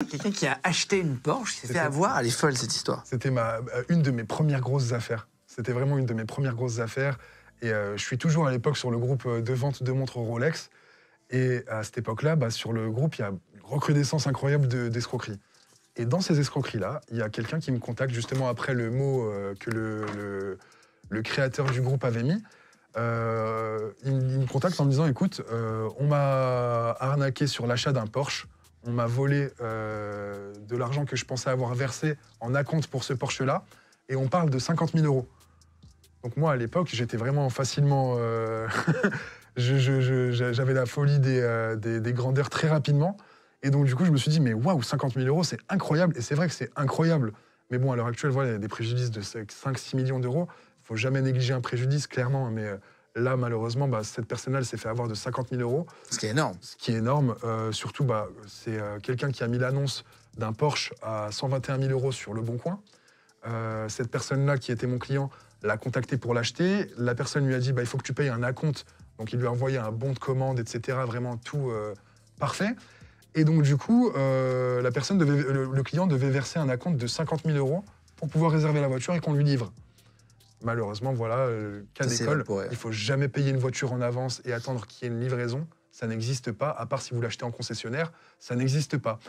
Quelqu'un qui a acheté une Porsche, qui s'est fait avoir, elle est folle cette histoire. C'était une de mes premières grosses affaires. C'était vraiment une de mes premières grosses affaires. Et je suis toujours à l'époque sur le groupe de vente de montres Rolex. Et à cette époque-là, sur le groupe, il y a une recrudescence incroyable d'escroqueries. Et dans ces escroqueries-là, il y a quelqu'un qui me contacte justement après le mot que le créateur du groupe avait mis. Il me contacte en me disant, écoute, on m'a arnaqué sur l'achat d'un Porsche. On m'a volé de l'argent que je pensais avoir versé en acompte pour ce Porsche-là. Et on parle de 50 000 €. Donc moi, à l'époque, j'étais vraiment facilement... J'avais la folie des grandeurs très rapidement. Et donc, du coup, je me suis dit, mais waouh, 50 000 €, c'est incroyable. Et c'est vrai que c'est incroyable. Mais bon, à l'heure actuelle, voilà, il y a des préjudices de 5-6 millions d'euros. Il ne faut jamais négliger un préjudice, clairement. Mais là, malheureusement, cette personne-là, elle s'est fait avoir de 50 000 €. Ce qui est énorme. Ce qui est énorme. Surtout, c'est quelqu'un qui a mis l'annonce d'un Porsche à 121 000 € sur Le Bon Coin. Cette personne-là, qui était mon client, l'a contacté pour l'acheter. La personne lui a dit, il faut que tu payes un acompte. Donc, il lui a envoyé un bon de commande, etc. Vraiment tout parfait. Et donc, du coup, le client devait verser un acompte de 50 000 € pour pouvoir réserver la voiture et qu'on lui livre. Malheureusement, voilà, cas d'école, il ne faut jamais payer une voiture en avance et attendre qu'il y ait une livraison. Ça n'existe pas, à part si vous l'achetez en concessionnaire, ça n'existe pas.